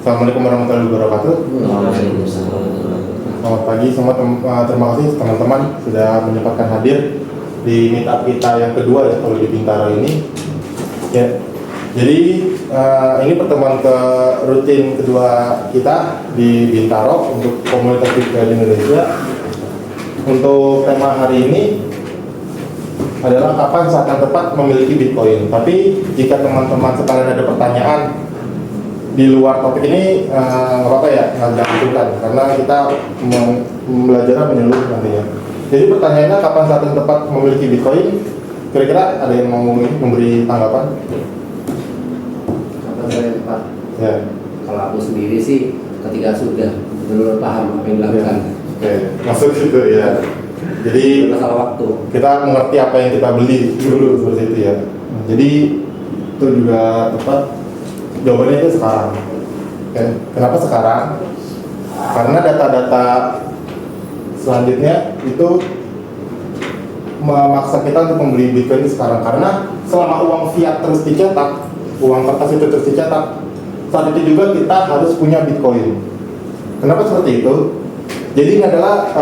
Assalamualaikum warahmatullahi wabarakatuh. Selamat pagi semua, terima kasih teman-teman sudah menyempatkan hadir di meetup kita yang kedua ya kalau di Bintaro ini. Ya, jadi ini pertemuan rutin kedua kita di Bintaro untuk komunitas Bitcoin Indonesia. Untuk tema hari ini adalah kapan saat yang tepat memiliki Bitcoin. Tapi jika teman-teman sekalian ada pertanyaan di luar topik ini, nggak apa-apa ya, nggak dibutuhkan karena kita belajar menyeluruh nantinya. Jadi pertanyaannya kapan saat yang tepat memiliki Bitcoin? Kira-kira ada yang mau memberi tanggapan? Kapan saya tepat? Ya. Kalau aku sendiri sih ketika sudah benar-benar paham apa yang dilakukan. Oke, masuk situ ya. Jadi Masalah waktu. kita mengerti apa yang kita beli dulu seperti itu ya. Jadi itu juga tepat. Jawabannya itu sekarang. Oke. Kenapa sekarang? Karena data-data selanjutnya itu memaksa kita untuk membeli Bitcoin sekarang. Karena selama uang fiat terus dicetak, uang kertas itu terus dicetak, saat itu juga kita harus punya Bitcoin. Kenapa seperti itu? Jadi ini adalah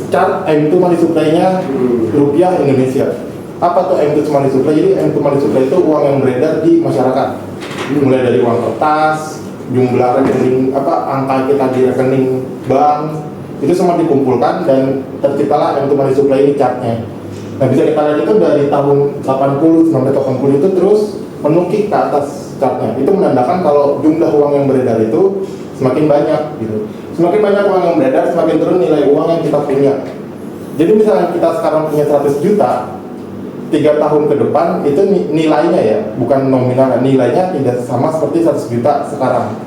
chart M2 money supply-nya rupiah Indonesia. Apa tuh M2 money supply? Jadi M2 money supply itu uang yang beredar di masyarakat. Mulai dari uang kertas, jumlah rekening, angka kita di rekening bank, itu semua dikumpulkan dan terciptalah M2 money supply ini chartnya. Nah, bisa kita lihat itu dari tahun 80, 1980 itu terus menukik ke atas chartnya. Itu menandakan kalau jumlah uang yang beredar itu semakin banyak gitu. Semakin banyak uang yang beredar, semakin turun nilai uang yang kita punya. Jadi misalnya kita sekarang punya 100 juta, 3 tahun ke depan itu nilainya ya, bukan nominal, nilainya tidak sama seperti 100 juta sekarang.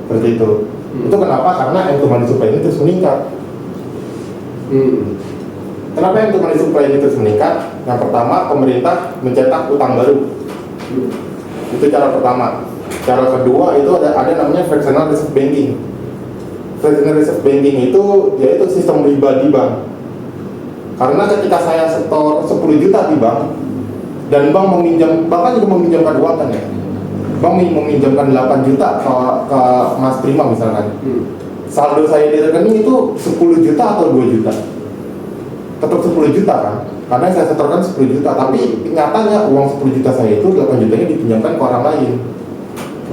Seperti itu. Itu kenapa? Karena M2 money supply ini terus meningkat. Kenapa M2 money supply ini terus meningkat? Yang pertama, pemerintah mencetak utang baru. Itu cara pertama. Cara kedua itu ada namanya fractional reserve banking. Fractional reserve banking itu yaitu sistem riba di bank. Karena ketika saya setor 10 juta di bank dan bank meminjam, bahkan juga meminjamkan uang kan ya, bank meminjamkan 8 juta ke Mas Prima misalkan, saldo saya di rekening itu 10 juta atau 2 juta, tetap 10 juta kan, karena saya setorkan 10 juta, tapi nyatanya uang 10 juta saya itu 8 jutanya dipinjamkan ke orang lain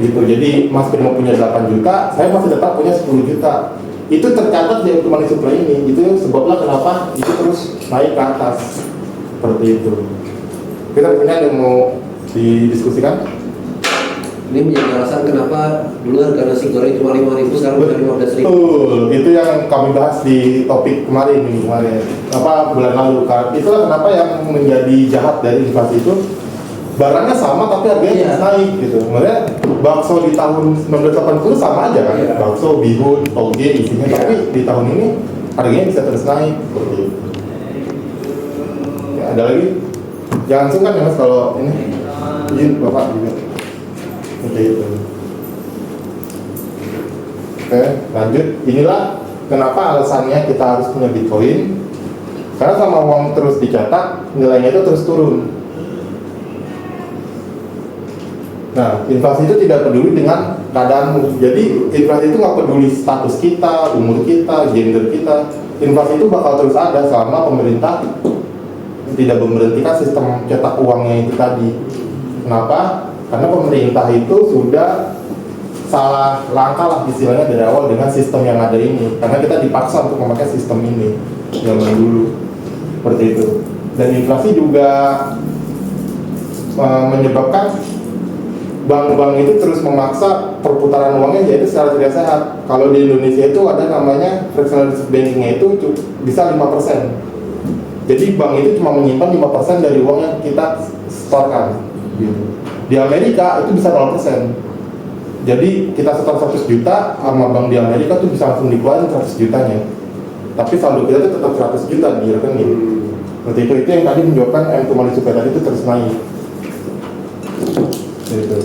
gitu. Jadi Mas Prima punya 8 juta, saya masih tetap punya 10 juta. Itu tercatat di M2 money supply ini. Itu sebabnya kenapa itu terus naik ke atas seperti itu. Kita punya yang mau didiskusikan? Ini menjadi alasan kenapa dulu harga nasi goreng cuma 5.000 sekarang udah 15.000. Betul, itu yang kami bahas di topik kemarin bulan lalu kan. Itulah kenapa yang menjadi jahat dari inflasi itu, barangnya sama tapi harganya terus naik gitu. Maksudnya bakso di tahun 1980 sama aja kan, bakso, bihun, toge isinya, tapi di tahun ini harganya bisa terus naik seperti itu. Ya, ada lagi? Jangan sungkan ya Mas kalau ini izin Bapak juga. Seperti itu. Oke, lanjut. Inilah kenapa alasannya kita harus punya Bitcoin. Karena sama uang terus dicetak, nilainya itu terus turun. Nah, inflasi itu tidak peduli dengan keadaanmu. Jadi, inflasi itu nggak peduli status kita, umur kita, gender kita. Inflasi itu bakal terus ada selama pemerintah tidak memberhentikan sistem cetak uangnya itu tadi. Kenapa? Karena pemerintah itu sudah salah langkah lah istilahnya dari awal dengan sistem yang ada ini. Karena kita dipaksa untuk memakai sistem ini zaman dulu. Seperti itu. Dan inflasi juga menyebabkan bank-bank itu terus memaksa perputaran uangnya jadi secara tidak sehat. Kalau di Indonesia itu ada namanya fractional reserve banking-nya itu bisa 5%. Jadi bank itu cuma menyimpan 5% dari uang yang kita setorkan gitu. Di Amerika itu bisa 0%. Jadi kita setor 100 juta sama bank di Amerika itu bisa langsung dikeluarin 100 jutanya. Tapi saldo kita itu tetap 100 juta di rekening. Seperti itu yang tadi menyebabkan M2 money supply tadi itu terus naik. Gitu.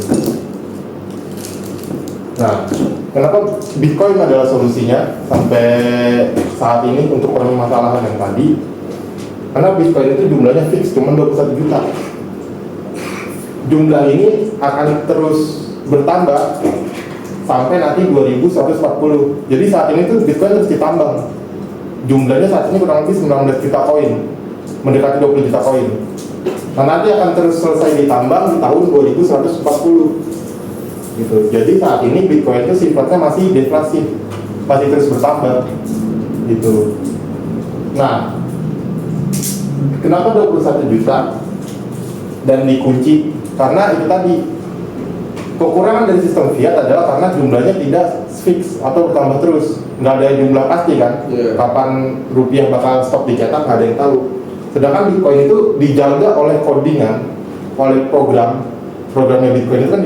Nah, kenapa Bitcoin adalah solusinya sampai saat ini untuk permasalahan yang tadi? Karena Bitcoin itu jumlahnya fix, cuma 21 juta. Jumlah ini akan terus bertambah sampai nanti 2140. Jadi saat ini tuh Bitcoin terus ditambang. Jumlahnya saat ini kurang lebih 19 juta koin, mendekati 20 juta koin. Nah nanti akan terus selesai ditambang di tahun 2140 gitu. Jadi saat ini Bitcoin itu sifatnya masih deflasif, masih terus bertambah gitu. Nah, kenapa 21 juta dan dikunci? Karena itu tadi, kekurangan dari sistem fiat adalah karena jumlahnya tidak fix atau bertambah terus, nggak ada jumlah pasti kan. Kapan rupiah bakal stop dicetak nggak ada yang tahu. Sedangkan Bitcoin itu dijaga oleh codingan, oleh programnya Bitcoin itu kan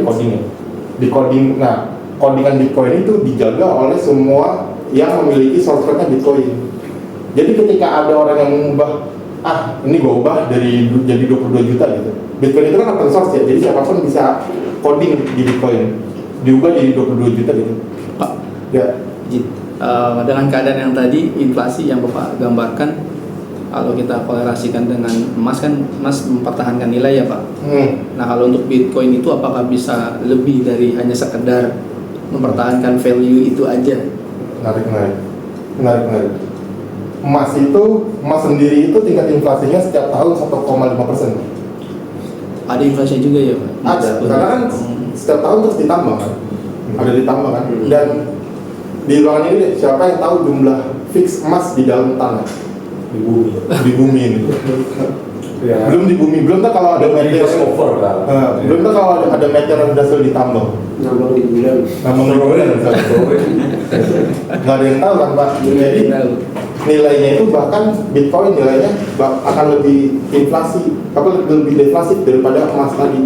di-coding. Nah, codingan Bitcoin itu dijaga oleh semua yang memiliki source code-nya Bitcoin. Jadi ketika ada orang yang mengubah, ini gue ubah jadi 22 juta gitu. Bitcoin itu kan open source ya, jadi siapapun bisa coding di Bitcoin, diubah jadi 22 juta gitu. Pak, Ya. dengan keadaan yang tadi, inflasi yang Bapak gambarkan, kalau kita korelasikan dengan emas kan, emas mempertahankan nilai ya Pak. Nah kalau untuk Bitcoin itu apakah bisa lebih dari hanya sekedar mempertahankan value itu aja? Menarik. Emas sendiri itu tingkat inflasinya setiap tahun 1,5%. Ada inflasi juga ya Pak? Ada, karena kan setiap tahun terus ditambah kan. Ada ditambah kan. Dan di ruangan ini deh, siapa yang tahu jumlah fix emas di dalam tanah? Di bumi ini. Ya. Belum di bumi, belum tak kalau ada meteor. Belum tak kalau ada meteor yang berhasil ditambang. Nambang di bulan. Nggak ada yang tahu kan Pak. Jadi nilainya itu bahkan Bitcoin nilainya akan lebih lebih deflasif daripada emas tadi.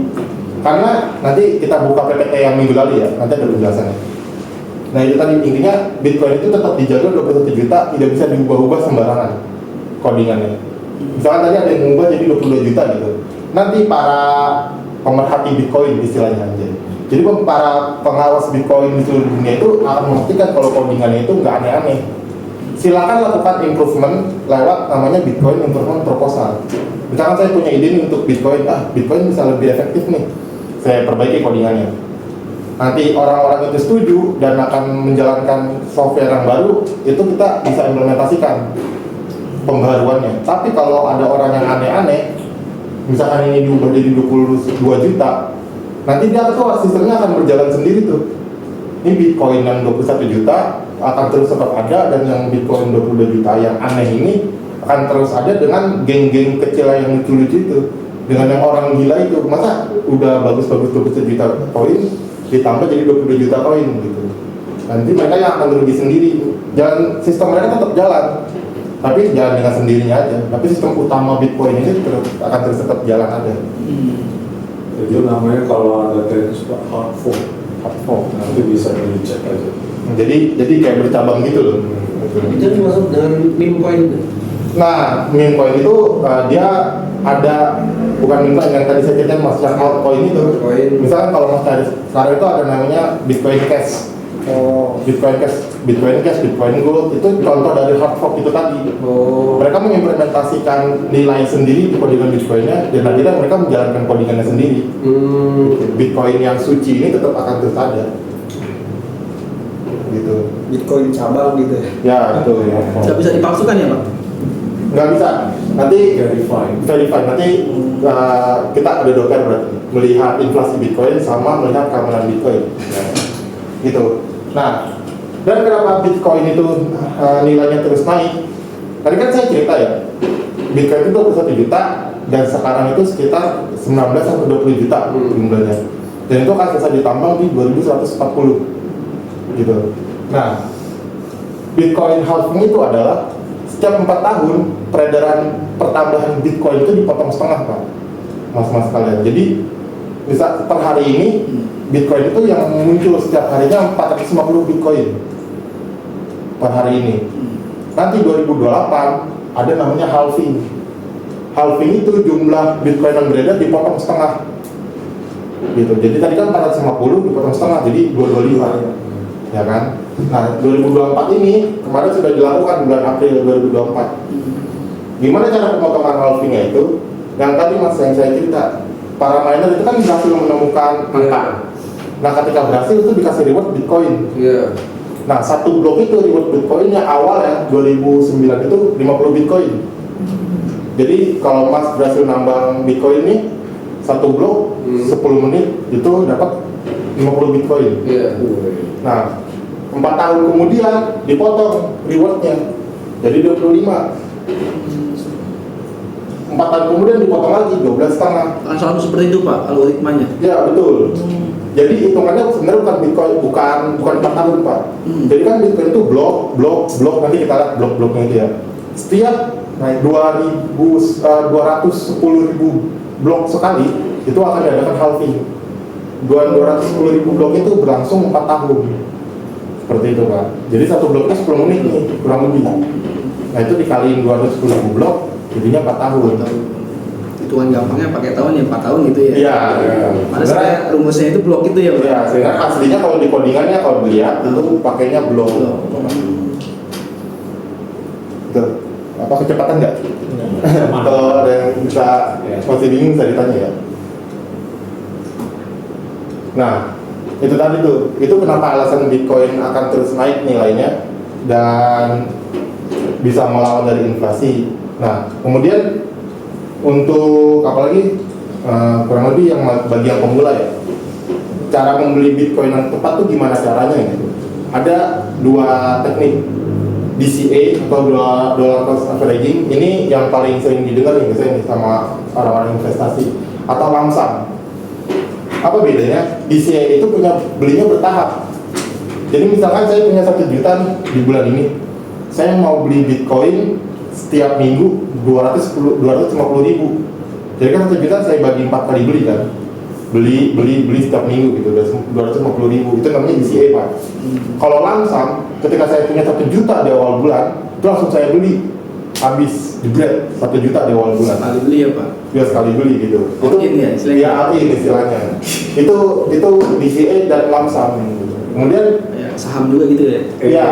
Karena nanti kita buka PPT yang minggu lalu ya, nanti ada penjelasannya. Nah itu tadi intinya Bitcoin itu tetap dijaga 21 juta, tidak bisa diubah-ubah sembarangan codingannya. Misalkan tadi ada yang mengubah jadi 22 juta gitu. Nanti para pemerhati Bitcoin istilahnya aja. Jadi para pengawas Bitcoin di seluruh dunia itu akan memastikan kalau codingannya itu nggak aneh-aneh. Silakan lakukan improvement lewat namanya Bitcoin Improvement Proposal. Misalkan saya punya ide nih untuk Bitcoin, Bitcoin bisa lebih efektif nih, saya perbaiki codingannya. Nanti orang-orang itu setuju dan akan menjalankan software yang baru, itu kita bisa implementasikan pembaruannya. Tapi kalau ada orang yang aneh-aneh, misalkan ini diubah jadi 22 juta, nanti dia tahu sistemnya akan berjalan sendiri tuh. Ini Bitcoin yang 21 juta akan terus tetap ada, dan yang Bitcoin 22 juta yang aneh ini akan terus ada dengan geng-geng kecil yang lucu-lucu itu, dengan yang orang gila itu. Masa udah bagus-bagus 21 juta koin ditambah jadi 22 juta koin gitu. Nanti mereka yang akan rugi sendiri. Sistem mereka tetap jalan, tapi jalan dengan sendirinya aja. Tapi sistem utama Bitcoin ini akan terus tetap jalan ada. Jadi namanya kalau ada teknis hard fork, nanti bisa dicek aja. Jadi kayak bercabang gitu loh. Itu dimaksud dengan meme coin. Nah, meme coin itu dia ada, bukan meme coin yang tadi saya ceritain Mas, yang altcoin itu. Misalkan kalau Mas tadi sekarang itu ada namanya Bitcoin Cash. Bitcoin Cash, Bitcoin Gold, itu contoh dari hard fork itu tadi. Mereka mengimplementasikan nilai sendiri di codingan Bitcoinnya, dan akhirnya mereka menjalankan codingannya sendiri. Bitcoin yang suci ini tetap akan terus ada. Gitu. Bitcoin cabang gitu ya? Ya, betul ya. Nggak bisa dipalsukan ya Pak? Nggak bisa. Nanti verify. Nanti kita ada doker berarti melihat inflasi Bitcoin sama melihat keamanan Bitcoin. Gitu. Nah, dan kenapa Bitcoin itu nilainya terus naik? Tadi kan saya cerita ya, Bitcoin itu 21 juta dan sekarang itu sekitar 19 sampai 20 juta jumlahnya. Dan itu akan selesai ditambang di 2140 gitu. Nah, Bitcoin halving itu adalah setiap 4 tahun peredaran pertambahan Bitcoin itu dipotong setengah Pak, mas-mas kalian. Jadi bisa per hari ini Bitcoin itu yang muncul setiap harinya 450 Bitcoin per hari ini. Nanti 2028 ada namanya halving. Halving itu jumlah Bitcoin yang beredar dipotong setengah gitu. Jadi tadi kan 450 dipotong setengah, jadi 225 ya kan. Nah 2024 ini kemarin sudah dilakukan bulan April 2024. Gimana cara pemotongan halvingnya itu? Yang tadi Mas yang saya cerita, para miner itu kan berhasil menemukan angka Nah ketika berhasil itu dikasih reward Bitcoin. Iya. Nah satu blok itu reward Bitcoinnya awal ya 2009 itu 50 Bitcoin. Jadi kalau Mas berhasil nambang Bitcoin ini satu blok 10 menit itu dapat 50 Bitcoin. Iya. Nah 4 tahun kemudian dipotong rewardnya jadi 25. 4 tahun kemudian dipotong lagi 12,5. Kan selalu seperti itu Pak algoritmanya. Ya betul. Jadi hitungannya sebenarnya bukan Bitcoin, bukan 4 tahun Pak. Jadi kan Bitcoin itu blok, nanti kita lihat blok-bloknya itu ya. Setiap naik 210.000 blok sekali itu akan diadakan halving. 210.000 blok itu berlangsung 4 tahun. Seperti itu Pak. Jadi satu bloknya 10 menit nih, kurang lebih. Nah itu dikaliin 210.000 blok, jadinya 4 tahun. Hitungan gampangnya pakai tahun ya 4 tahun gitu ya. Iya. Mana sebenarnya rumusnya itu blok itu ya Pak. Iya, sebenarnya aslinya kalau di codingannya kalau dilihat itu pakainya blok. Tuh, apa kecepatan nggak? Kalau ada yang bisa masih bingung bisa ditanya ya. Nah, itu tadi tuh, itu kenapa alasan Bitcoin akan terus naik nilainya dan bisa melawan dari inflasi. Nah, kemudian untuk apalagi kurang lebih yang bagi yang pemula ya, cara membeli Bitcoin yang tepat tuh gimana caranya gitu. Ada dua teknik, DCA atau dollar cost averaging. Ini yang paling sering didengar nih biasanya sama orang-orang investasi, atau lump sum. Apa bedanya? DCA itu belinya bertahap. Jadi misalkan saya punya 1 juta di bulan ini, saya mau beli Bitcoin setiap minggu 250.000. Jadi kan 1 juta saya bagi 4 kali beli kan, beli setiap minggu gitu, 250.000. Itu namanya DCA Pak. Kalau lump sum, ketika saya punya 1 juta di awal bulan, itu langsung saya beli habis jebret 1 juta di awal bulan. Sekali beli ya Pak. Ya sekali beli gitu. All in ya istilahnya. Ya all in istilahnya. itu DCA dan lump sum. Kemudian Ya, saham juga gitu ya. ya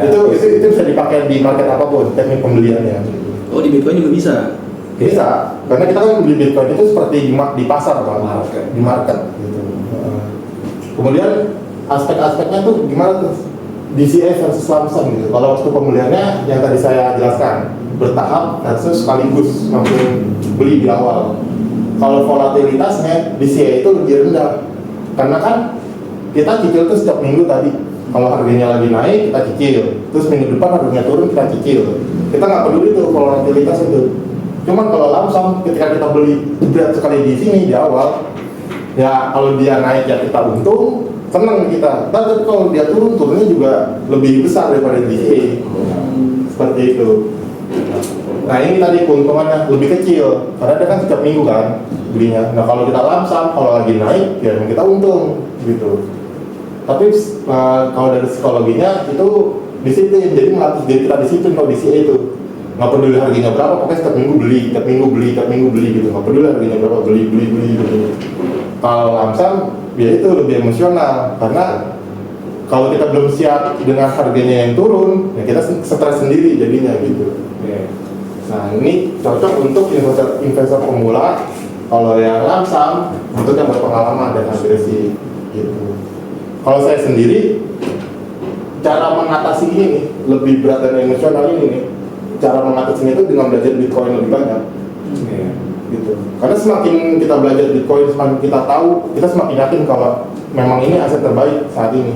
itu bisa dipakai di market apapun teknik pembeliannya. Oh di Bitcoin juga bisa. Bisa, karena kita kan beli Bitcoin itu seperti di pasar Pak, di market gitu. Kemudian aspek-aspeknya tuh gimana tuh? DCA versus lump sum gitu. Kalau waktu pembeliannya yang tadi saya jelaskan, bertahap versus sekaligus langsung beli di awal. Kalau volatilitasnya DCA itu lebih rendah, karena kan kita cicil tuh setiap minggu tadi. Kalau harganya lagi naik kita cicil, terus minggu depan harganya turun kita cicil. Kita nggak peduli tuh volatilitas itu. Cuman kalau lump sum ketika kita beli berat sekali di sini di awal, ya kalau dia naik ya kita untung, seneng kita. Tapi kalau dia turunnya juga lebih besar daripada DCA. Seperti itu. Nah ini tadi keuntungannya lebih kecil, karena dia kan setiap minggu kan belinya. Nah kalau kita lump sum, kalau lagi naik ya kita untung gitu. Tapi kalau dari psikologinya itu disiplin, jadi melatih diri kita disiplin kalau DCA itu. Nggak peduli harganya berapa, pokoknya setiap minggu beli gitu. Nggak peduli harganya berapa, beli gitu. Kalau lump sum, ya itu lebih emosional, karena kalau kita belum siap dengan harganya yang turun, ya kita stres sendiri jadinya gitu. Nah ini cocok untuk investor pemula. Kalau yang lump sum untuk yang berpengalaman dan agresif gitu. Kalau saya sendiri, cara mengatasi ini nih, lebih berat dan emosional ini nih, cara mengatasinya itu dengan belajar Bitcoin lebih banyak. Gitu. Karena semakin kita belajar Bitcoin, semakin kita tahu, kita semakin yakin kalau memang ini aset terbaik saat ini.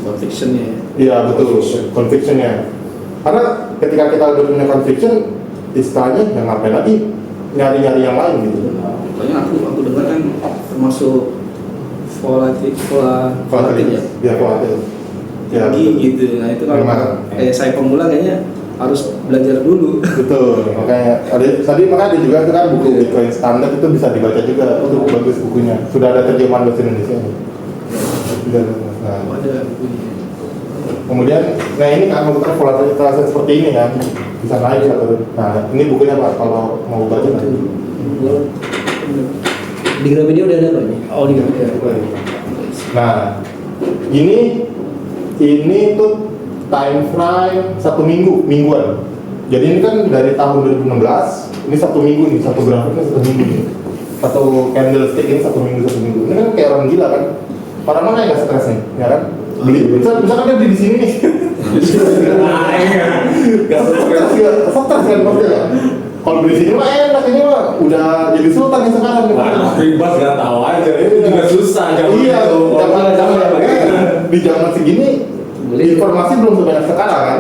Convictionnya ya. Iya betul, convictionnya. Karena ketika kita udah punya conviction, istilahnya ya ngapain lagi nyari-nyari yang lain gitu. Pokoknya aku dengar kan termasuk volatil ya. Ya volatil. Ya, Tinggi betul. gitu. Nah itu kalau Memang. kayak saya pemula kayaknya harus belajar dulu. Betul. Makanya makanya ada juga itu kan buku Bitcoin standar itu bisa dibaca juga. Itu bagus bukunya. Sudah ada terjemahan bahasa Indonesia. Sudah. Nah, Ada bukunya. kemudian, nah ini kan membutuhkan volatilitas seperti ini kan bisa naik bisa turun. Nah ini bukunya Pak kalau mau baca nanti. Di Gramedia udah ada Pak ini? Oh di ya. Nah ini tuh time frame 1 mingguan. Jadi ini kan dari tahun 2016, ini 1 minggu nih, satu grafiknya 1 minggu nih. satu candlestick ini satu minggu. Ini kan kayak orang gila kan. Orang mana yang nggak stres nih, ya kan? Beli, misalkan dia beli di sini nih. Gak stres kan pasti ya. Kalau beli di sini mah enak, ini mah udah jadi sultan ya sekarang. Ribet gak tahu aja, itu juga susah. Iya, di zaman segini informasi belum sebanyak sekarang kan.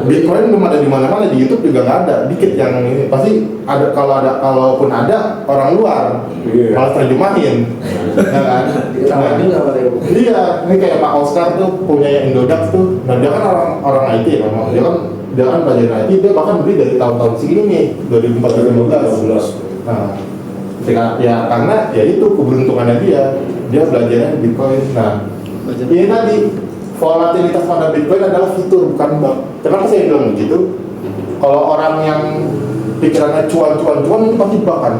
Bitcoin belum ada di mana-mana, di YouTube juga nggak ada, dikit yang ini. Pasti ada, kalaupun ada orang luar malah terjemahin, ya kan? Diketahui juga Pak Teo. Iya, ini kayak Pak Oscar tuh punya Indodax tuh. Nah dia kan orang IT memang, dia kan belajar IT, dia bahkan beli dari tahun-tahun segini nih, 2014-2015. Nah, ya karena ya itu keberuntungannya dia belajarnya Bitcoin. Nah, ini tadi volatilitas pada Bitcoin adalah fitur bukan bug. Kenapa saya bilang begitu? Kalau orang yang pikirannya cuan ini pasti bug kan.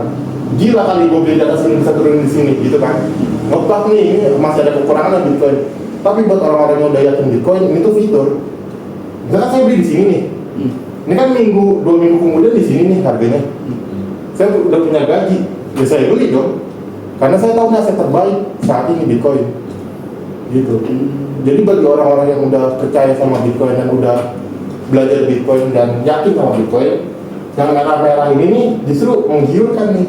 Gila kali gue beli data sini bisa turun di sini gitu kan. Ngebug nih, ini masih ada kekurangan Bitcoin. Tapi buat orang-orang yang udah yakin Bitcoin ini tuh fitur. Misalkan saya beli di sini nih. Ini kan 2 minggu kemudian di sini nih harganya. Saya udah punya gaji, ya saya beli dong. Karena saya tahu aset terbaik saat ini Bitcoin. Gitu. Jadi bagi orang-orang yang udah percaya sama Bitcoin dan udah belajar Bitcoin dan yakin sama Bitcoin, yang merah-merah ini nih justru menggiurkan nih.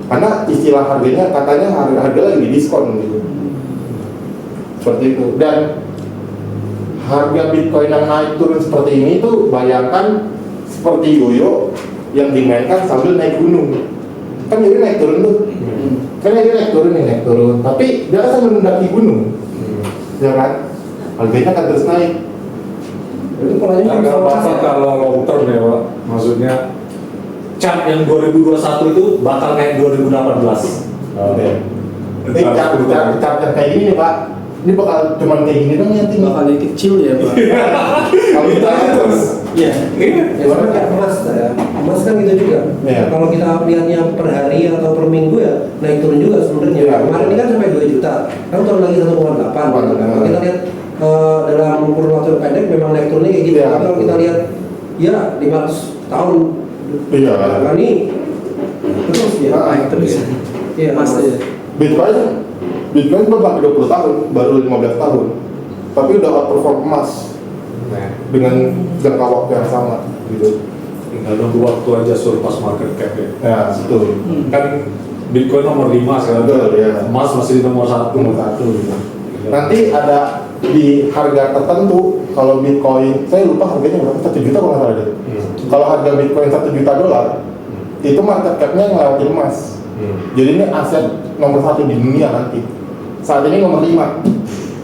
Karena istilah harganya katanya harga lagi di diskon gitu. Seperti itu. Dan harga Bitcoin yang naik turun seperti ini tuh bayangkan seperti yoyo yang dimainkan sambil naik gunung. Kan jadi naik turun tuh. Kan jadi naik turun. Tapi dia kan sambil mendaki gunung. Ya kan? Harganya akan terus naik. Itu polanya Agak pasar kalau long term ya Pak. Maksudnya chart yang 2021 itu bakal naik 2018. Ini chart yang kayak gini nih Pak. Ini bakal cuman kayak gini dong nanti. Bakal yang kecil ya Pak. Kalau kita terus. Iya. ya sebenarnya kayak emas ya. Emas kan gitu juga. Iya. Kalau kita lihatnya per hari atau per minggu ya naik turun juga sebenarnya. Iya. Kemarin ini kan sampai 2 juta. Kan turun lagi 1,8 gitu kan. Kalau kita lihat dalam kurun waktu pendek memang naik turunnya kayak gitu. Iya. Tapi kalau kita lihat ya 500 tahun. Iya. Nah, ini terus ya. Naik terus. Iya. Mas ya. Bitcoin baru pakai 20 tahun, baru 15 tahun. Tapi udah outperform emas dengan jangka waktu yang sama gitu. Tinggal nunggu waktu aja surplus market cap ya. Ya, betul. Kan Bitcoin nomor 5 sekarang. Betul, ya. Emas masih di nomor 1. Nomor 1 gitu. Nanti ada di harga tertentu kalau Bitcoin, saya lupa harganya berapa, 1 juta kalau nggak salah deh. Kalau harga Bitcoin 1 juta dolar, itu market cap-nya ngelewatin emas. Jadi ini aset nomor 1 di dunia nanti. Saat ini nomor 5,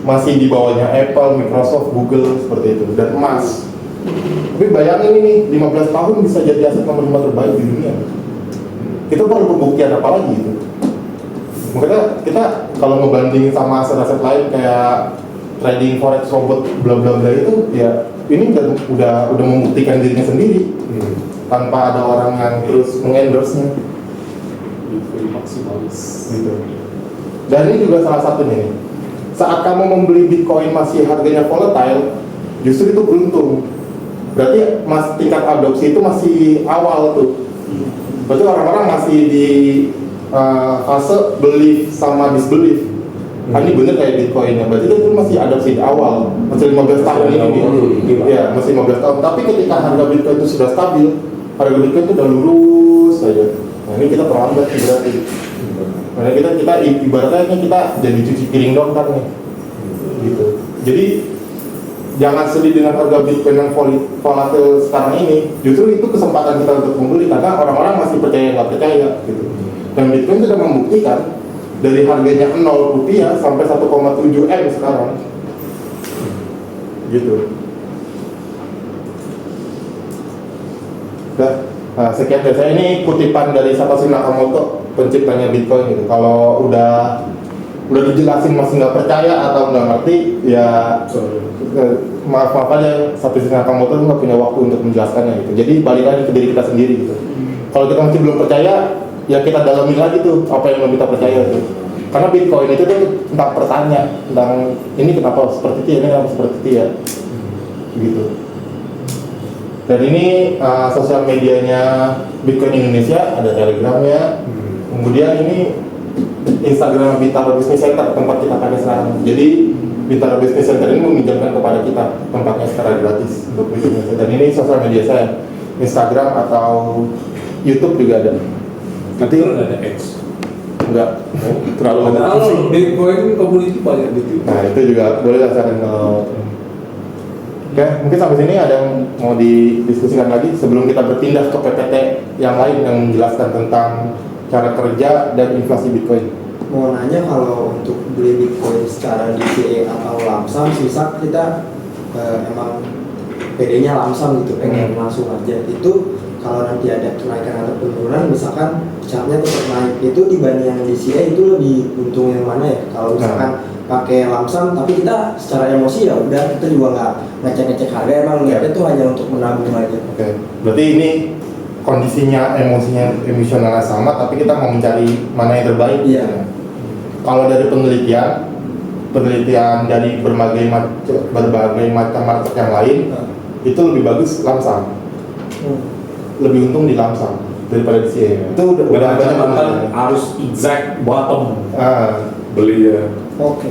masih di bawahnya Apple, Microsoft, Google seperti itu, dan emas. Tapi bayangin ini 15 tahun bisa jadi aset nomor 5 terbaik di dunia. Itu baru pembuktian apa lagi itu? Makanya kita kalau ngebandingin sama aset-aset lain kayak trading forex robot bla bla bla itu, ya ini udah membuktikan dirinya sendiri tanpa ada orang yang terus mengendorse-nya. Maksimalis. Gitu. Dan ini juga salah satu nih, saat kamu membeli Bitcoin masih harganya volatile, justru itu beruntung. Berarti tingkat adopsi itu masih awal tuh. Berarti orang-orang masih di fase belief sama disbelief. Ini bener kayak Bitcoin ya, berarti itu masih adopsi di awal, masih 15 tahun ini. Ya, masih 15 tahun. Tapi ketika harga Bitcoin itu sudah stabil, harga Bitcoin itu udah lurus saja. Nah ini kita terlambat berarti. Karena kita ibaratnya kita jadi cuci piring dong ntar nih. Gitu. Jadi jangan sedih dengan harga Bitcoin yang volatile sekarang ini. Justru itu kesempatan kita untuk membeli karena orang-orang masih percaya nggak percaya gitu. Dan Bitcoin sudah membuktikan dari harganya 0 rupiah sampai 1,7 M sekarang. Gitu. Nah, sekian dari saya, ini kutipan dari Satoshi Nakamoto, penciptanya Bitcoin gitu. Kalau udah dijelasin masih nggak percaya atau nggak ngerti, ya maaf aja, Satoshi Nakamoto nggak punya waktu untuk menjelaskannya gitu. Jadi balik lagi ke diri kita sendiri gitu. Kalau kita masih belum percaya, ya kita dalamin lagi tuh apa yang belum kita percaya tuh. Karena Bitcoin itu tuh tentang bertanya, tentang ini kenapa seperti itu, ini kenapa seperti itu ya, gitu. Dan ini sosial medianya Bitcoin Indonesia, ada Telegramnya, Kemudian ini Instagram Bintaro Business Center tempat kita pakai sekarang. Jadi Bintaro Business Center ini meminjamkan kepada kita tempatnya secara gratis untuk bisnis. Dan ini sosial media saya, Instagram atau YouTube juga ada. Nanti ada X. Enggak terlalu Kalau Bitcoin community banyak di Twitter. Nah itu juga boleh rasakan kalau. Oke, mungkin sampai sini ada yang mau didiskusikan lagi sebelum kita berpindah ke PPT yang lain yang menjelaskan tentang cara kerja dan inflasi Bitcoin. Mau nanya kalau untuk beli Bitcoin secara DCA atau lamsam, sisa kita emang PD-nya lamsam gitu, pengen langsung aja. Itu kalau nanti ada kenaikan atau penurunan, misalkan chartnya tetap naik, itu dibanding yang DCA itu lebih untung yang mana ya? Kalau misalkan pakai lamsam, tapi kita secara emosi ya udah, kita juga nggak ngecek-ngecek harga, emang niatnya tuh hanya untuk menabung aja. Oke, berarti ini kondisinya emosionalnya sama, tapi kita mau mencari mana yang terbaik. Iya. Kalau dari penelitian dari berbagai macam market yang lain, itu lebih bagus lamsam, lebih untung di lamsam daripada di CA. Itu udah banyak Catatan harus exact bottom beli ya. Oke.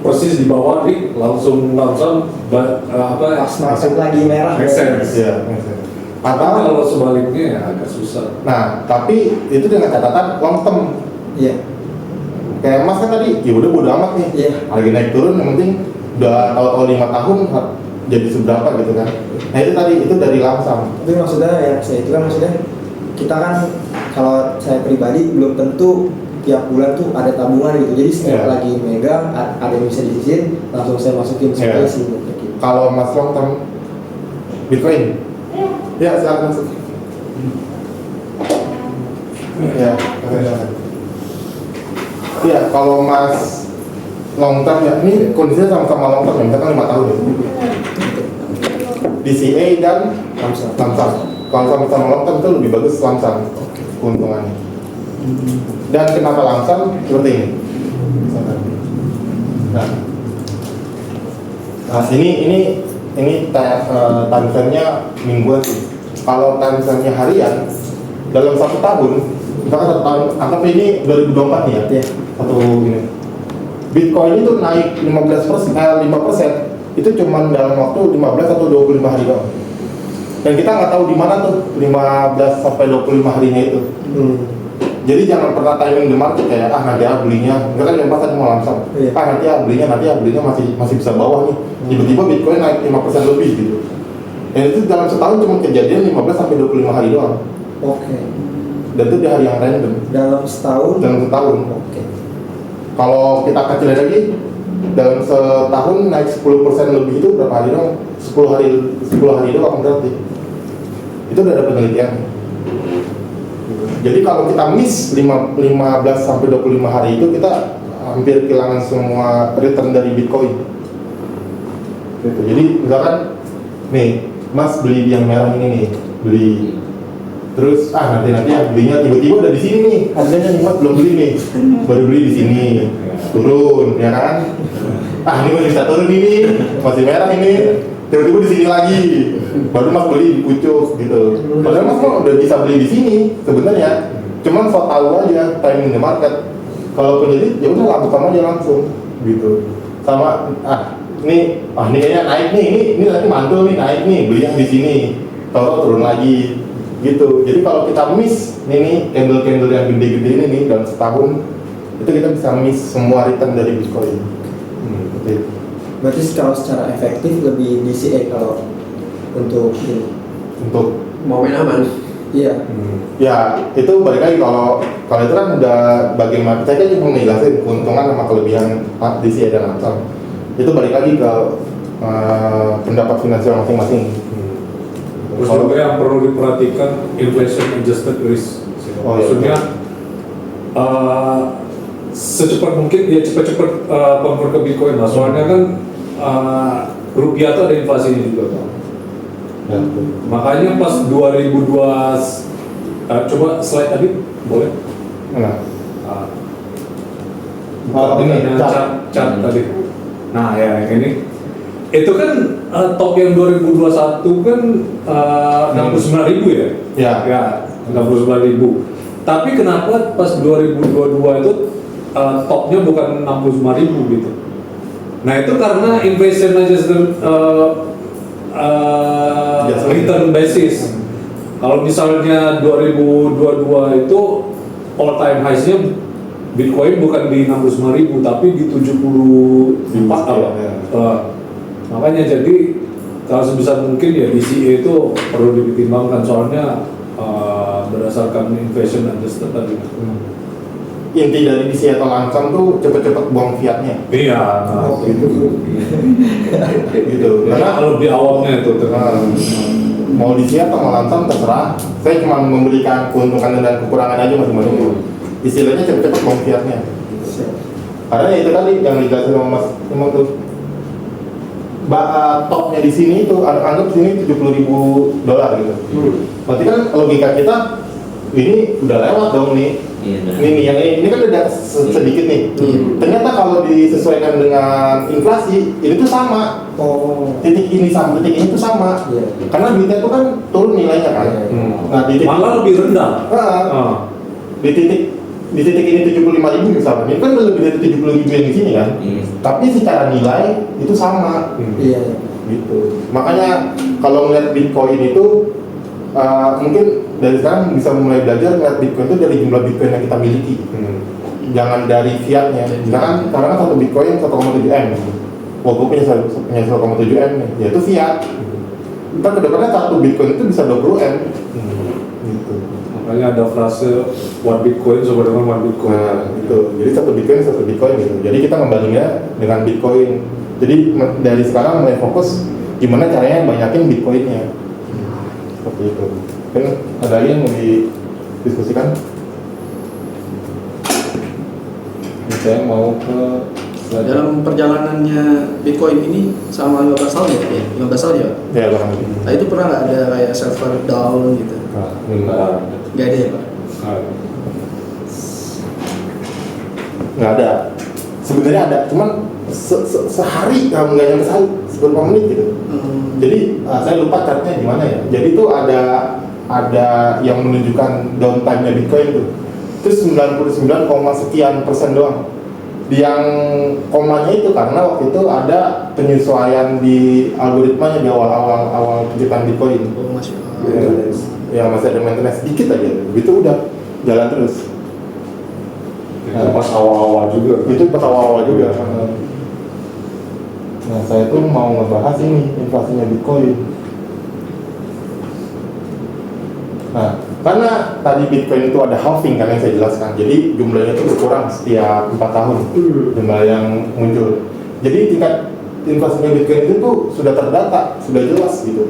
Persis di bawah nih langsung langsung Pas masuk lagi merah. make sense. Iya. Atau Atau kalau sebaliknya ya agak susah. nah, tapi itu dengan catatan long term. Iya. Kayak Mas kan tadi, ya udah bodo amat nih. Iya. Lagi naik turun, yang penting udah tahu-tahu 5 tahun jadi seberapa gitu kan. Nah itu tadi, itu dari lamsam. Tapi maksudnya ya saya itu kan maksudnya kita kan kalau saya pribadi belum tentu tiap bulan tuh ada tabungan gitu. Jadi setiap Iya. lagi megang ada yang bisa disisihin, langsung saya masukin Iya. sih gitu. Kalau Mas long term Bitcoin, ya silakan masuk. Ya, silakan. Iya, kalau Mas long term ya, ini kondisinya sama-sama long term ya, misalkan 5 tahun ya. DCA dan Lamsam. lamsam. Kalau sama-sama long term itu lebih bagus lamsam keuntungannya. Dan kenapa lamsam? Seperti ini. Nah, ini time frame-nya mingguan sih. Kalau time frame-nya harian, dalam 1 tahun, misalkan 1 tahun, anggap ini 2024 nih ya, Iya. satu ini. Bitcoin itu naik 5%, itu cuma dalam waktu 15 atau 25 hari doang. Dan kita nggak tahu di mana tuh 15 sampai 25 harinya itu. Jadi jangan pernah timing the market kayak nanti belinya, enggak kan yang pas tadi mau lamsam. Iya. Nanti belinya masih bisa bawah nih. Tiba-tiba Bitcoin naik 5% lebih gitu. Dan itu dalam setahun cuma kejadian 15 sampai 25 hari doang. Oke. Dan itu di hari yang random. Dalam setahun. Dalam setahun. Oke. Kalau kita kecilin lagi, dalam setahun naik 10% lebih itu berapa hari doang? 10 hari doang berarti. Itu udah ada penelitian. Jadi kalau kita miss 15 sampai 25 hari itu, kita hampir kehilangan semua return dari Bitcoin. Gitu. Jadi misalkan nih, Mas beli yang merah ini nih, beli terus nanti ya belinya tiba-tiba udah di sini nih, harganya nih Mas belum beli nih, baru beli di sini, turun ya kan? Ini masih bisa turun ini, masih merah ini, tiba-tiba di sini lagi, baru Mas beli di pucuk gitu. Padahal Mas kok udah bisa beli di sini sebenarnya, cuman so tahu aja timing the market. Kalau penyidik ya udah lakukan aja langsung gitu. Sama ini kayaknya naik nih, ini nanti mantul nih naik nih, beli yang di sini, tahu turun lagi gitu. Jadi kalau kita miss nih candle yang gede-gede ini nih dalam setahun, itu kita bisa miss semua return dari Bitcoin. Gitu. Berarti kalau secara efektif lebih DCA kalau untuk ini. Untuk Mau main aman. Iya. ya itu balik lagi kalau itu kan udah bagaimana saya kan cuma ngejelasin keuntungan sama kelebihan DCA dan lamsam. Itu balik lagi ke pendapat finansial masing-masing. Terus juga yang perlu diperhatikan inflation adjusted risk. Oh, iya. Maksudnya secepat mungkin ya cepat-cepat convert ke Bitcoin lah. Soalnya kan rupiah itu ada inflasinya juga kan. Ya. Makanya pas 2002 coba slide tadi boleh? Nah, Ini chart tadi. Nah ya yang ini itu kan top yang 2021 kan 69.000 ya? Ya. Ya 69.000. Tapi kenapa pas 2022 itu topnya bukan 65.000 gitu? Nah itu karena inflation adjusted return basis. Kalau misalnya 2022 itu all time highs-nya Bitcoin bukan di 65.000 tapi di 74 apa? Makanya jadi kalau sebesar mungkin ya DCA itu perlu dipertimbangkan soalnya berdasarkan inflation adjusted tadi. Inti dari DCA atau langsung tuh cepet-cepet buang fiatnya. Iya, nah, gitu. Gitu. Karena kalau di awalnya itu Mau DCA atau mau langsung terserah. Saya cuma memberikan keuntungan dan kekurangan aja masing-masing. Istilahnya cepet-cepet buang fiatnya. Karena itu tadi yang dijelasin sama Mas Imam tuh. Topnya di sini itu anggap sini $70.000 gitu. Berarti kan logika kita ini udah lewat dong nih. Ini kan udah sedikit nih. Ternyata kalau disesuaikan dengan inflasi ini tuh sama. Titik ini sama titik ini tuh sama. Karena duitnya itu kan turun nilainya kan. Nah, malah lebih rendah. Di titik ini 75.000 misalnya. Ini kan lebih dari 70.000 yang di sini kan. Tapi secara nilai itu sama. Gitu. Makanya kalau melihat Bitcoin itu mungkin dari sekarang bisa mulai belajar melihat Bitcoin itu dari jumlah Bitcoin yang kita miliki. Jangan dari fiatnya. Misalkan sekarang kan 1 Bitcoin 1,7 M. Wah, gue punya 1,7 M nih. Ya itu fiat. Ntar kedepannya 1 Bitcoin itu bisa 20 M. Gitu. Makanya ada frase 1 Bitcoin sama dengan 1 Bitcoin. Nah, gitu. Jadi 1 Bitcoin gitu. Jadi kita membandingnya dengan Bitcoin. Jadi dari sekarang mulai fokus gimana caranya banyakin Bitcoinnya. Seperti itu. Kan ada lagi yang mau didiskusikan? Saya mau ke Dalam perjalanannya Bitcoin ini sama 15 tahun ya? 15 tahun ya? ya kurang lebih. Nah itu pernah nggak ada kayak server down gitu? Nggak ada ya Pak? Nggak ada. Sebenarnya ada, cuman sehari nggak nyampe sehari, beberapa menit gitu. Jadi saya lupa chartnya gimana ya. Jadi itu ada yang menunjukkan downtime-nya Bitcoin tuh. Itu 99,sekian% doang. Yang komanya itu karena waktu itu ada penyesuaian di algoritmanya di awal penciptaan Bitcoin. Oh masih. Ya masih ada maintenance sedikit aja. Itu udah jalan terus. Itu pas awal-awal juga. Itu pas awal-awal juga. Nah, saya tuh mau ngebahas ini inflasinya Bitcoin. Nah, karena tadi Bitcoin itu ada halving kan yang saya jelaskan. Jadi jumlahnya itu berkurang setiap 4 tahun. Jumlah yang muncul. Jadi tingkat inflasinya Bitcoin itu tuh sudah terdata, sudah jelas gitu.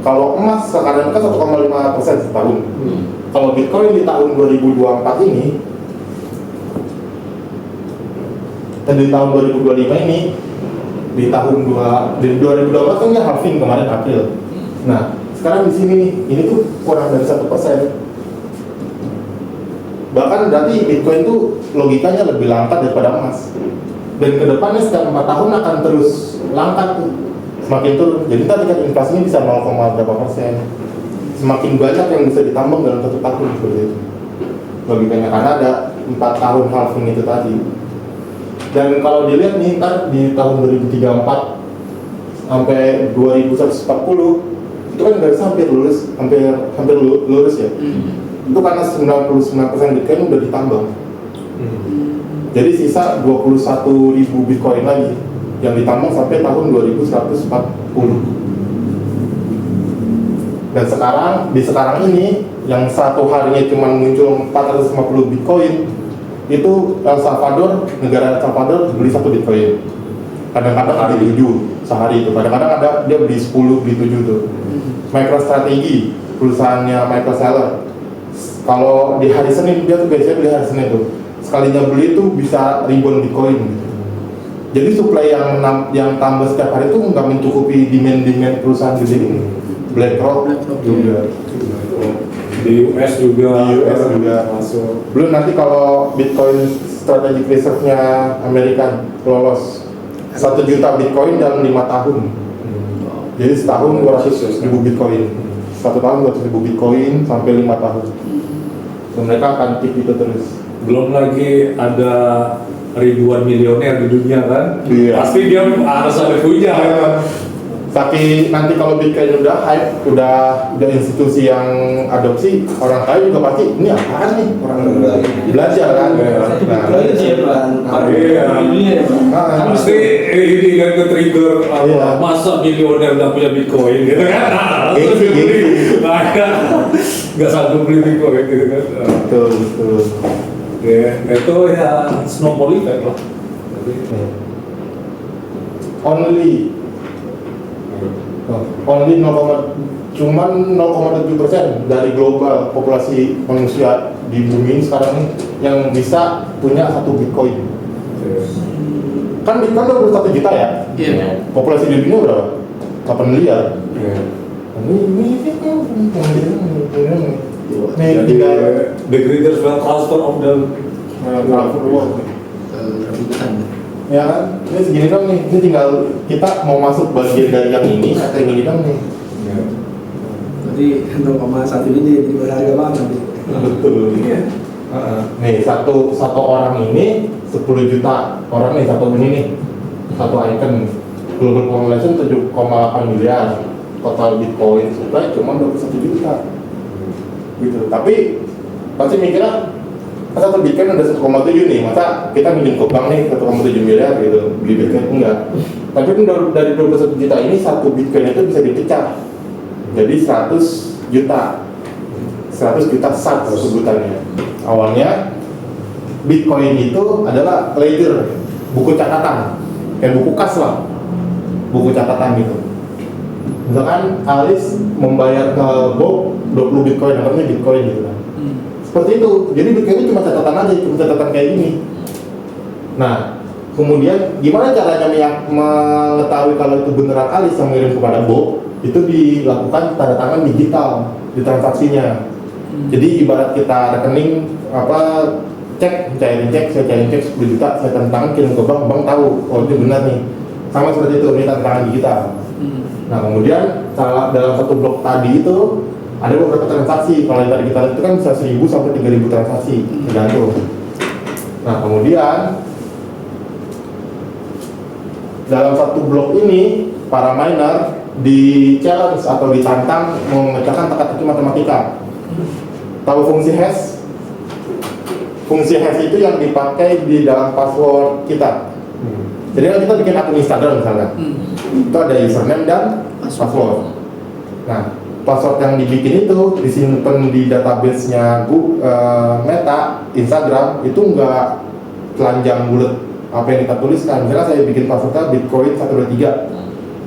Kalau emas sekarang kan 1,5% setahun. Kalau Bitcoin di tahun 2024 ini dan di tahun 2025 ini di tahun 2024 kan dia halving kemarin April. Nah, sekarang di sini nih, ini tuh kurang dari 1%. Bahkan berarti Bitcoin tuh logikanya lebih langka daripada emas. Dan kedepannya setiap 4 tahun akan terus langka tuh, semakin turun. Jadi tadi kan inflasinya bisa 0, berapa persen. Semakin banyak yang bisa ditambang dalam 1 tahun seperti itu. Logikanya karena ada 4 tahun halving itu tadi. Dan kalau dilihat nih kan di tahun 2034 sampai 2140 itu kan garis hampir lurus ya. Itu karena 99% Bitcoin udah ditambang. Jadi sisa 21.000 Bitcoin lagi yang ditambang sampai tahun 2140. Dan sekarang ini yang satu harinya cuma muncul 450 Bitcoin, itu negara El Salvador beli 1 Bitcoin. Kadang-kadang beli 7 sehari itu. Kadang-kadang ada dia beli 10, beli 7 tuh. MicroStrategy, perusahaannya Michael Saylor. Kalau di hari Senin dia tuh biasanya beli hari Senin tuh. Sekalinya beli tuh bisa ribuan Bitcoin. Jadi supply yang tambah setiap hari itu nggak mencukupi demand perusahaan gede ini. BlackRock juga. Di US juga masuk. Belum nanti kalau Bitcoin strategic reserve-nya Amerika lolos 1 juta Bitcoin dalam 5 tahun. Jadi setahun 200.000 Bitcoin. 1 tahun 200.000 Bitcoin sampai 5 tahun. mereka akan keep itu terus. Belum lagi ada ribuan milioner di dunia kan, Iya. pasti dia harus ada punya. Tapi nanti kalau Bitcoin udah hype, udah institusi yang adopsi, orang kaya juga pasti ini apaan nih, orang belajar kan. Satu Nah, Bitcoin itu ya bukan Iya. dunia ya Pak. nah, Mesti ini kan ke-trigger Iya. masa milioner nggak punya Bitcoin gitu kan. Gengsi, gengsi. Nggak sanggup beli Bitcoin gitu kan. betul, betul. Ya, itu ya snowball effect lah. Jadi, Only 0,7% dari global populasi manusia di bumi ini sekarang ini yang bisa punya 1 Bitcoin. Kan Bitcoin udah 1 juta ya? Iya. Populasi di dunia berapa? 8 miliar. ya. Ini Jadi tinggal the greatest wealth transfer of the Rebutan. ya kan? Ini segini dong nih. Ini tinggal kita mau masuk bagian dari yang ini atau yang ini dong nih. ya. Berarti 0,1 ini jadi berharga banget nanti. Betul. Iya. Nih satu orang ini 10 juta orang nih satu ini nih satu icon global population 7,8 miliar total Bitcoin supply cuma 21 juta gitu. Tapi pasti mikirnya masa satu Bitcoin udah 1,7 nih, masa kita minjem ke bank nih 1,7 miliar gitu beli Bitcoin, enggak. Tapi kan dari 21 juta ini satu Bitcoin itu bisa dipecah jadi 100 juta sat sebutannya. Awalnya Bitcoin itu adalah ledger, buku catatan, kayak buku kas lah, buku catatan gitu. Misalkan Alis membayar ke Bob 20 Bitcoin, namanya Bitcoin gitu kan. Seperti itu, jadi Bitcoin itu cuma catatan aja, cuma catatan kayak gini. Nah, kemudian gimana caranya mengetahui kalau itu beneran Alis yang mengirim kepada Bob? Itu dilakukan tanda tangan digital di transaksinya. Jadi ibarat kita rekening saya cairin cek 10 juta, saya tanda tangan kirim ke bank, bank tahu oh itu benar nih. Sama seperti itu, ini tanda tangan digital. Nah kemudian dalam satu blok tadi itu ada beberapa transaksi. Kalau yang tadi kita lihat itu kan bisa 1.000 sampai 3.000 transaksi tergantung. Nah kemudian dalam satu blok ini para miner di challenge atau ditantang memecahkan teka-teki matematika. Tahu fungsi hash? Fungsi hash itu yang dipakai di dalam password kita. Jadi kan kita bikin akun Instagram misalnya, itu ada username dan password. Nah, password yang dibikin itu disimpan di database-nya Meta, Instagram, itu enggak telanjang bulat apa yang kita tuliskan. Misalnya saya bikin passwordnya Bitcoin 123.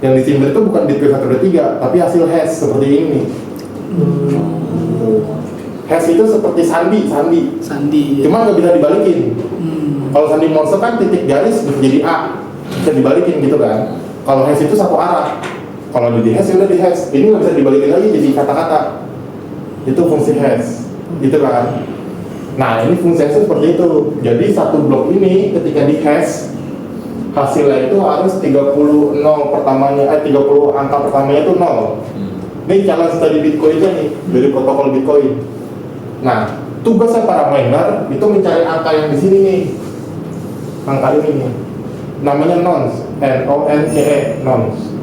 Yang disimpan itu bukan Bitcoin 123, tapi hasil hash seperti ini. Hash itu seperti sandi. Sandi. Cuma nggak bisa dibalikin. Kalau sandi monster kan titik garis bisa jadi A, bisa dibalikin gitu kan. Kalau hash itu satu arah. Kalau udah di hash udah di hash. Ini nggak bisa dibalikin lagi jadi kata-kata. Itu fungsi hash, gitu kan. Nah ini fungsi hash seperti itu. Jadi satu blok ini ketika di hash hasilnya itu harus 30 pertamanya, 30 angka pertamanya itu 0. Ini challenge dari Bitcoin aja nih, dari protokol Bitcoin. Nah, tugasnya para miner itu mencari angka yang di sini nih. Angka ini nih. Namanya nonce, N-O-N-C-E, nonce.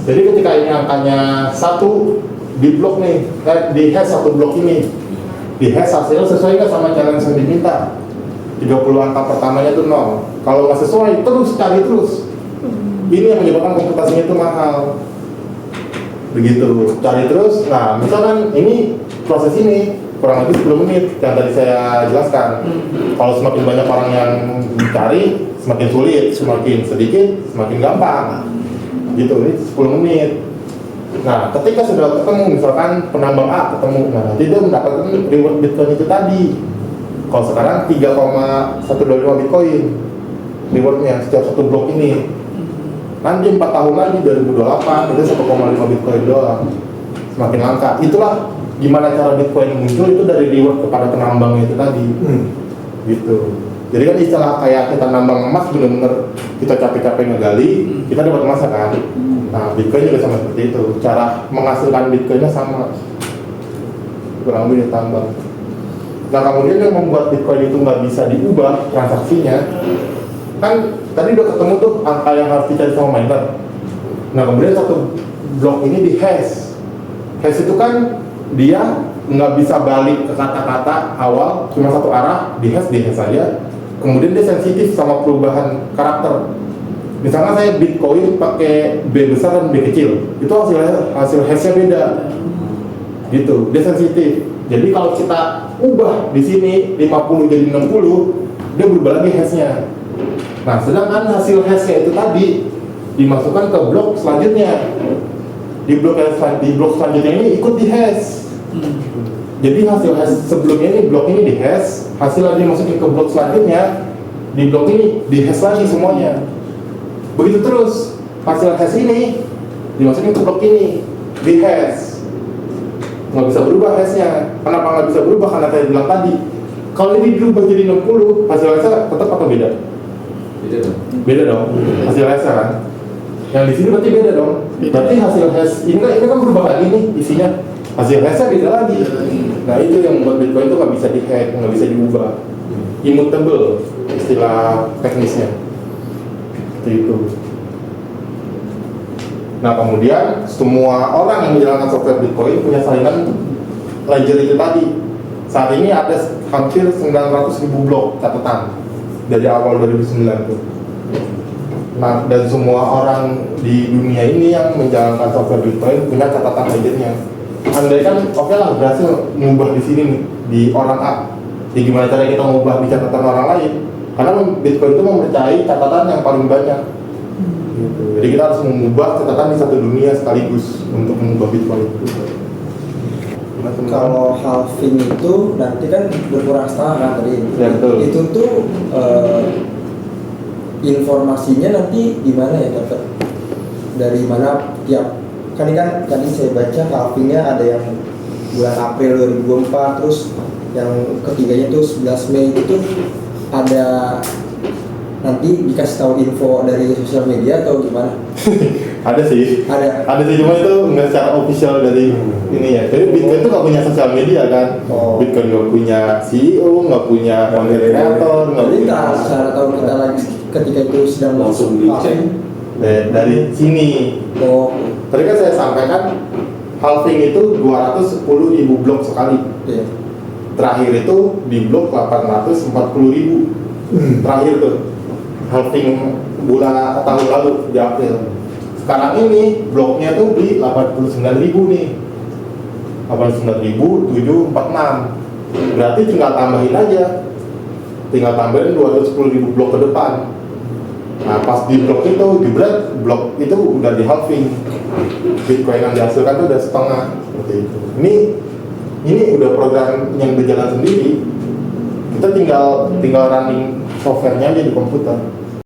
Jadi ketika ini angkanya 1 di blok nih, di hash satu blok ini. Di hash hasilnya sesuai nggak sama challenge yang diminta? 30 angka pertamanya itu 0. Kalau nggak sesuai, terus cari terus. Ini yang menyebabkan komputasinya itu mahal. Begitu, cari terus. Nah, misalkan ini proses ini kurang lebih 10 menit yang tadi saya jelaskan. Kalau semakin banyak orang yang mencari, semakin sulit, semakin sedikit, semakin gampang. Gitu, ini 10 menit. Nah, ketika sudah ketemu, misalkan penambang A ketemu, nah nanti dia mendapatkan reward Bitcoin itu tadi. Kalau sekarang 3,125 Bitcoin rewardnya setiap satu blok ini. Nanti 4 tahun lagi 2028 itu 1,5 Bitcoin doang. Semakin langka. Itulah gimana cara Bitcoin muncul itu dari reward kepada penambang itu tadi. Gitu. Jadi kan istilah kayak kita nambang emas benar-benar kita capek-capek ngegali, kita dapat emas kan. Nah, Bitcoin juga sama seperti itu. Cara menghasilkan Bitcoinnya sama. Kurang lebih ditambang. Nah kemudian yang membuat Bitcoin itu nggak bisa diubah transaksinya, kan tadi udah ketemu tuh angka yang harus dicari sama miner. Nah kemudian satu blok ini di hash. Hash itu kan dia nggak bisa balik ke kata-kata awal, cuma satu arah, di hash saja. Kemudian dia sensitif sama perubahan karakter. Misalnya saya Bitcoin pakai B besar dan B kecil, itu hasil hashnya beda. Gitu, dia sensitif. Jadi kalau kita ubah di sini 50 jadi 60, dia berubah lagi hashnya. Nah, sedangkan hasil hashnya itu tadi dimasukkan ke blok selanjutnya. Di blok selanjutnya ini ikut di hash. Jadi hasil hash sebelumnya ini blok ini di hash, hasil lagi dimasukin ke blok selanjutnya, di blok ini di hash lagi semuanya. Begitu terus, hasil hash ini dimasukin ke blok ini di hash. Nggak bisa berubah hashnya. Kenapa nggak bisa berubah? Karena saya bilang tadi, kalau ini berubah jadi 60, hasil hashnya tetap atau beda? Beda dong. Hasil hashnya kan. Yang di sini berarti beda dong. Berarti hasil hash ini kan berubah lagi nih isinya. Hasil hashnya beda lagi. Nah itu yang membuat Bitcoin itu nggak bisa dihack, nggak bisa diubah. Immutable istilah teknisnya. Seperti itu. Nah kemudian semua orang yang menjalankan software Bitcoin punya salinan ledger itu tadi. Saat ini ada hampir 900.000 blok catatan dari awal 2009 tuh. Nah dan semua orang di dunia ini yang menjalankan software Bitcoin punya catatan ledgernya. Andai kan oke lah berhasil mengubah di sini nih, di orang A. Ya gimana cara kita mengubah di catatan orang lain? Karena Bitcoin itu mempercayai catatan yang paling banyak. Gitu. Jadi kita harus mengubah catatan di satu dunia sekaligus untuk mengubah Bitcoin itu. Kalau halving itu nanti kan berkurang setengah kan tadi. Ya, betul. Itu tuh informasinya nanti di mana ya dapat? Dari mana tiap kan ini kan tadi saya baca halvingnya ada yang bulan April 2024, terus yang ketiganya tuh 11 Mei itu ada nanti dikasih tahu info dari sosial media atau gimana? Ada sih, cuma itu nggak secara official dari ini ya. Jadi Bitcoin itu nggak punya sosial media kan. Bitcoin nggak punya CEO, nggak punya content creator, nggak Jadi punya. cara tahu kita lagi ketika itu sedang Langsung dicek. Dari sini. Tadi kan saya sampaikan halving itu 210.000 blok sekali. Iya. Terakhir itu di blok 840.000. Terakhir tuh halving bulan tahun lalu di April. Sekarang ini bloknya tuh di 89.000 nih. 89.746. Berarti tinggal tambahin aja. Tinggal tambahin 210.000 blok ke depan. Nah pas di blok itu, jebret blok itu udah di halving. Bitcoin yang dihasilkan itu udah setengah seperti itu. Ini udah program yang berjalan sendiri. Kita tinggal running softwarenya aja di komputer.